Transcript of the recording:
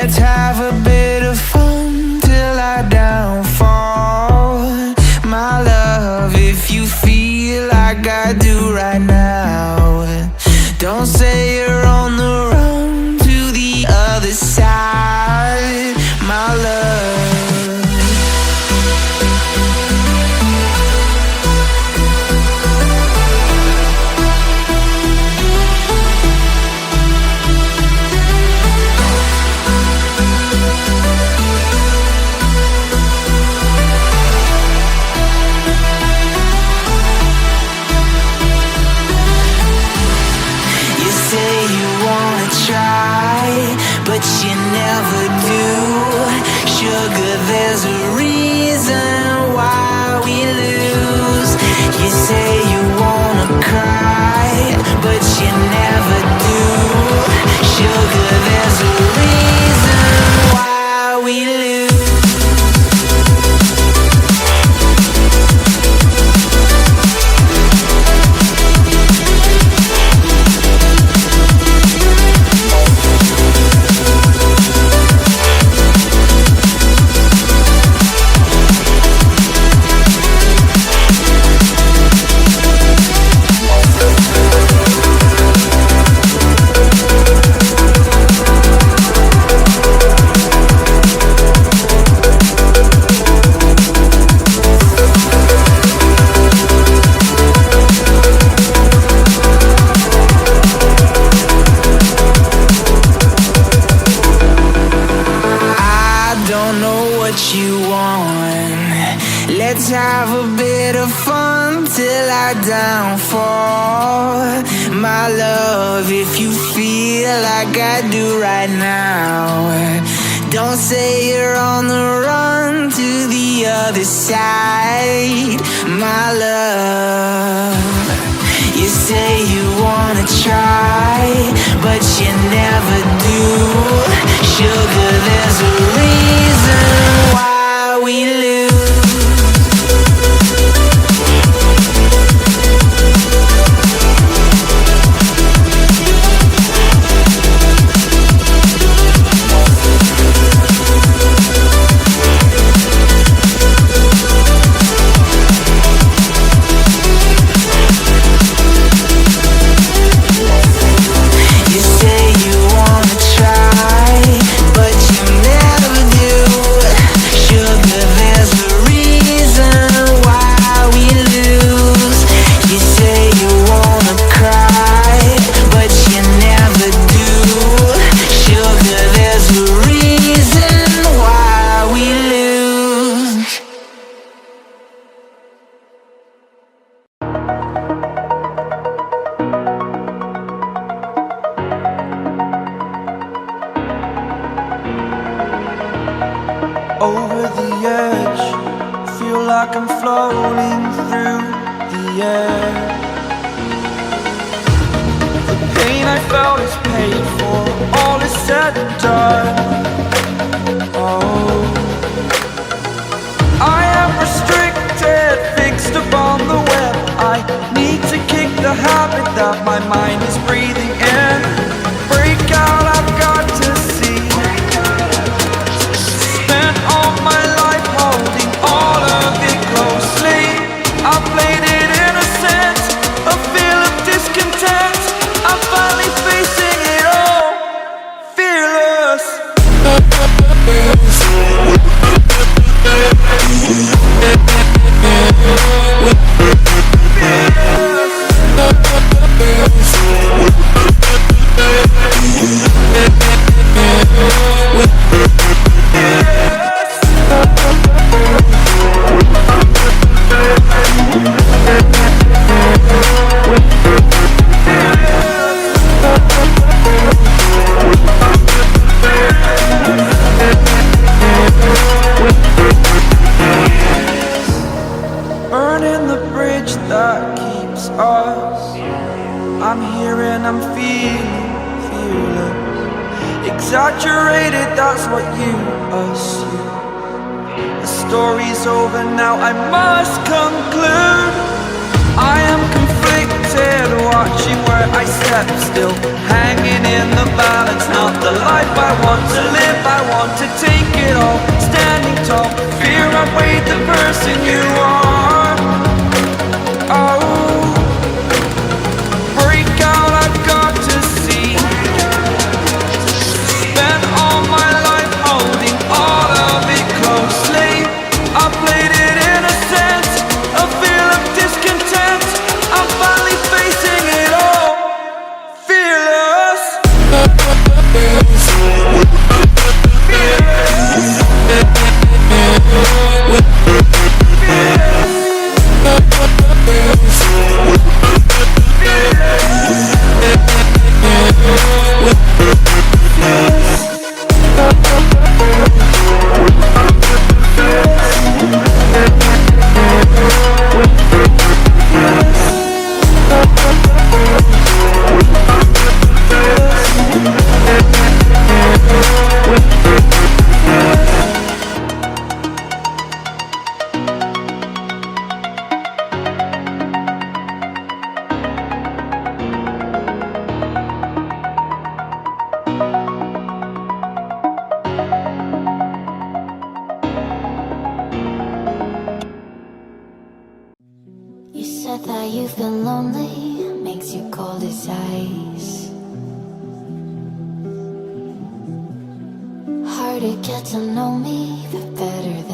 Let's have a bit of fun till I downfall. My love, if you feel like I do right now, don't say you're on the run to the other side, my love. But you never do. Sugar, there's a reason why we lose. You say you wanna cry, but you never do. Sugar, there's a reason why we lose. Let's have a bit of fun till I downfall. My love, if you feel like I do right now, don't say you're on the run to the other side, my love. You say you wanna try, but you never do. Sugar, there's a reason why we lose. Over the edge, feel like I'm floating through the air. The pain I felt is paid for, all is said and done. Oh, I am restricted, fixed upon the web. I need to kick the habit that my mind is breathing in. Break out, I've got to see. Spent all my life holding all of it closely. I played it innocent, a feel of discontent. I'm finally facing it all, fearless. Burning the bridge that keeps us. I'm here and I'm feeling fearless. Exaggerated, that's what you assume. The story's over now, I must conclude. I am conflicted, watching where I step still, hanging in the balance. Not the life I want to live. I want to take it all, standing tall. Fear outweighed the person you are. Oh, break out, I've got to see. Spent all my life holding all of it closely. I played it innocent, a feel of discontent. I'm finally facing it all, fearless. You said that you've been lonely, makes you cold as ice. Harder to get to know me, the better